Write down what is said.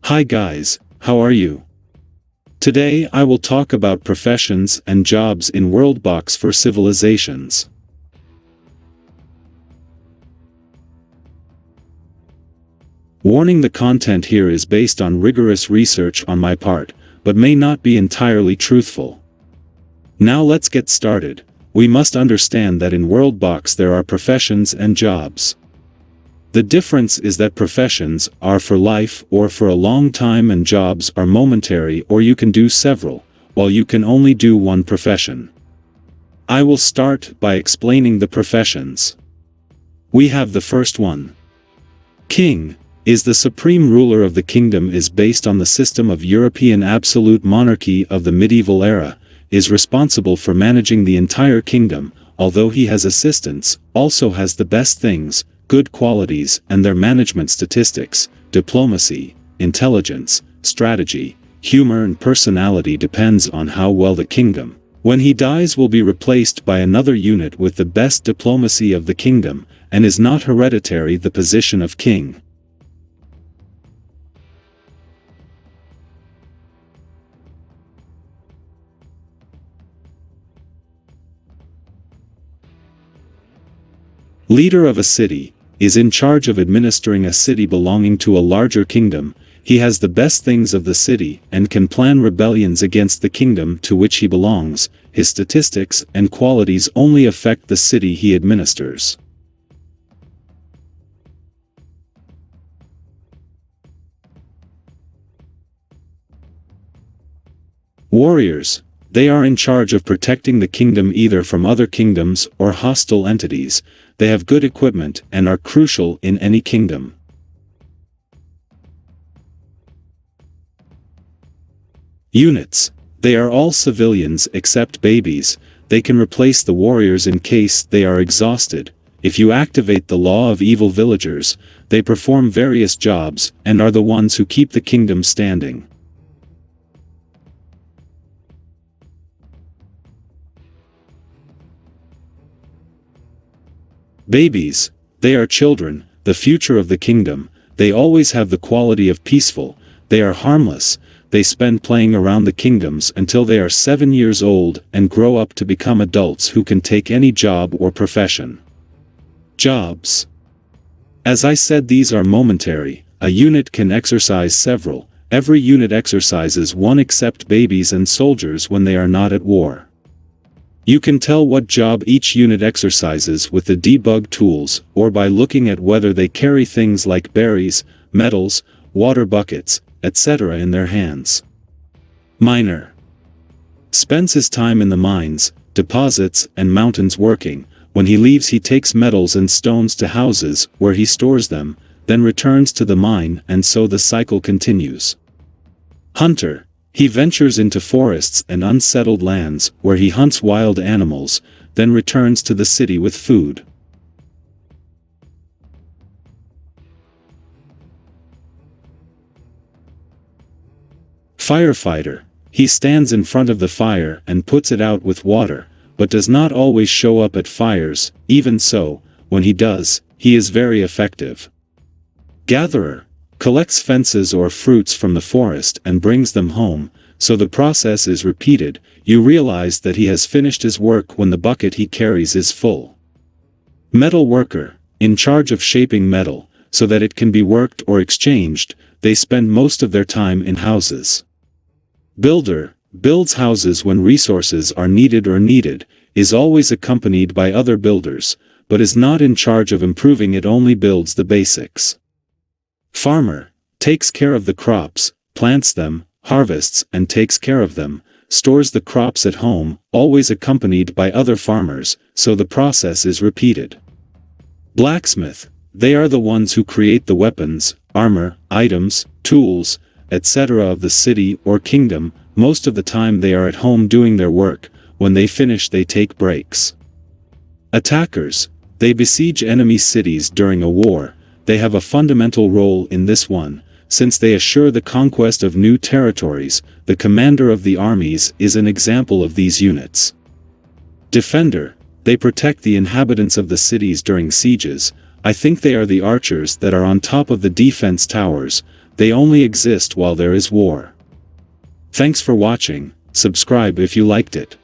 Hi guys, how are you? Today I will talk about professions and jobs in WorldBox for civilizations. Warning: the content here is based on rigorous research on my part, but may not be entirely truthful. Now let's get started. We must understand that in WorldBox there are professions and jobs. The difference is that professions are for life or for a long time and jobs are momentary, or you can do several, while you can only do one profession. I will start by explaining the professions. We have the first one. King is the supreme ruler of the kingdom, is based on the system of European absolute monarchy of the medieval era, is responsible for managing the entire kingdom, although he has assistants, also has the best things, good qualities and their management statistics, diplomacy, intelligence, strategy, humor and personality depends on how well the kingdom. When he dies will be replaced by another unit with the best diplomacy of the kingdom, and is not hereditary the position of king. Leader of a city is in charge of administering a city belonging to a larger kingdom. He has the best things of the city and can plan rebellions against the kingdom to which he belongs. His statistics and qualities only affect the city he administers. Warriors. They are in charge of protecting the kingdom either from other kingdoms or hostile entities. They have good equipment and are crucial in any kingdom. Units. They are all civilians except babies. They can replace the warriors in case they are exhausted. If you activate the law of evil villagers, they perform various jobs and are the ones who keep the kingdom standing. Babies. They are children, the future of the kingdom. They always have the quality of peaceful. They are harmless. They spend playing around the kingdoms until they are 7 years old and grow up to become adults who can take any job or profession. Jobs. As I said, these are momentary. A unit can exercise several. Every unit exercises one except babies and soldiers when they are not at war. You can tell what job each unit exercises with the debug tools or by looking at whether they carry things like berries, metals, water buckets, etc. in their hands. Miner. Spends his time in the mines, deposits and mountains working. When he leaves he takes metals and stones to houses where he stores them, then returns to the mine, and so the cycle continues. Hunter. He ventures into forests and unsettled lands where he hunts wild animals, then returns to the city with food. Firefighter. He stands in front of the fire and puts it out with water, but does not always show up at fires. Even so, when he does, he is very effective. Gatherer. Collects fences or fruits from the forest and brings them home, so the process is repeated. You realize that he has finished his work when the bucket he carries is full. Metal worker. In charge of shaping metal, so that it can be worked or exchanged. They spend most of their time in houses. Builder. Builds houses when resources are needed or is always accompanied by other builders, but is not in charge of improving it, only builds the basics. Farmer. Takes care of the crops, plants them, harvests and takes care of them, stores the crops at home, always accompanied by other farmers, so the process is repeated. Blacksmith. They are the ones who create the weapons, armor, items, tools, etc. of the city or kingdom. Most of the time they are at home doing their work. When they finish they take breaks. Attackers. They besiege enemy cities during a war. They have a fundamental role in this one, since they assure the conquest of new territories. The commander of the armies is an example of these units. Defender. They protect the inhabitants of the cities during sieges. I think they are the archers that are on top of the defense towers. they only exist while there is war. Thanks for watching, subscribe if you liked it.